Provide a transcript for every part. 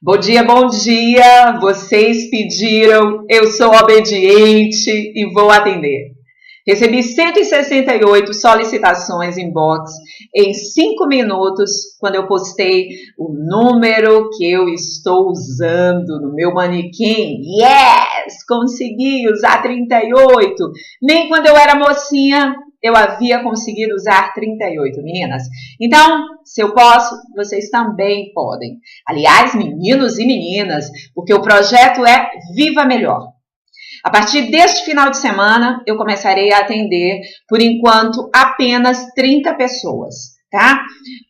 Bom dia, bom dia! Vocês pediram, eu sou obediente e vou atender. Recebi 168 solicitações inbox em 5 minutos quando eu postei o número que eu estou usando no meu manequim. Yes! Consegui usar 38! Nem quando eu era mocinha eu havia conseguido usar 38, meninas. Então, se eu posso, vocês também podem. Aliás, meninos e meninas, porque o projeto é Viva Melhor. A partir deste final de semana, eu começarei a atender, por enquanto, apenas 30 pessoas, tá?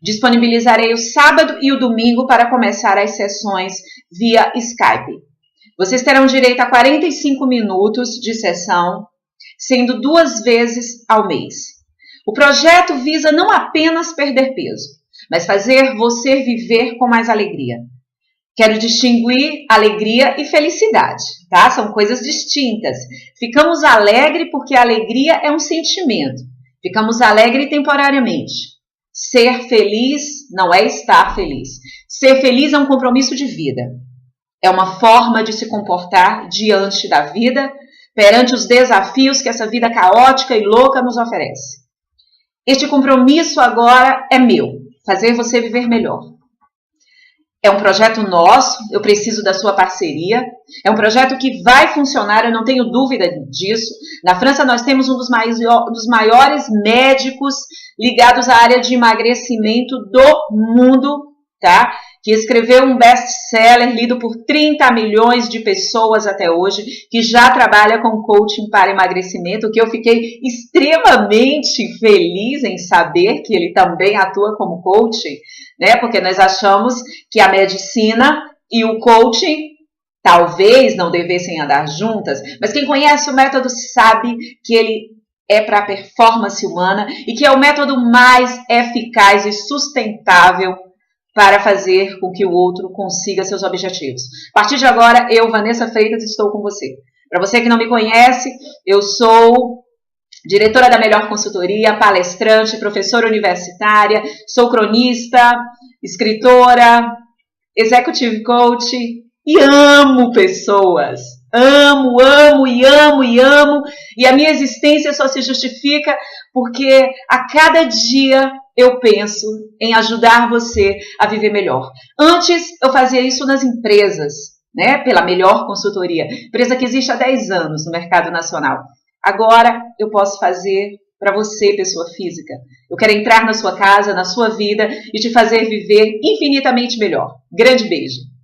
Disponibilizarei o sábado e o domingo para começar as sessões via Skype. Vocês terão direito a 45 minutos de sessão, sendo 2 vezes ao mês. O projeto visa não apenas perder peso, mas fazer você viver com mais alegria. Quero distinguir alegria e felicidade, tá? São coisas distintas. Ficamos alegres porque a alegria é um sentimento. Ficamos alegres temporariamente. Ser feliz não é estar feliz. Ser feliz é um compromisso de vida. É uma forma de se comportar diante da vida, perante os desafios que essa vida caótica e louca nos oferece. Este compromisso agora é meu, fazer você viver melhor. É um projeto nosso, eu preciso da sua parceria. É um projeto que vai funcionar, eu não tenho dúvida disso. Na França nós temos um dos maiores médicos ligados à área de emagrecimento do mundo, tá? Que escreveu um best-seller lido por 30 milhões de pessoas até hoje, que já trabalha com coaching para emagrecimento, que eu fiquei extremamente feliz em saber que ele também atua como coaching, né? Porque nós achamos que a medicina e o coaching talvez não devessem andar juntas, mas quem conhece o método sabe que ele é para a performance humana e que é o método mais eficaz e sustentável para fazer com que o outro consiga seus objetivos. A partir de agora, eu, Vanessa Freitas, estou com você. Para você que não me conhece, eu sou diretora da Melhor Consultoria, palestrante, professora universitária, sou cronista, escritora, executive coach e amo pessoas. Amo, amo e amo e amo. E a minha existência só se justifica porque a cada dia eu penso em ajudar você a viver melhor. Antes, eu fazia isso nas empresas, né? Pela Melhor Consultoria, empresa que existe há 10 anos no mercado nacional. Agora, eu posso fazer para você, pessoa física. Eu quero entrar na sua casa, na sua vida e te fazer viver infinitamente melhor. Grande beijo!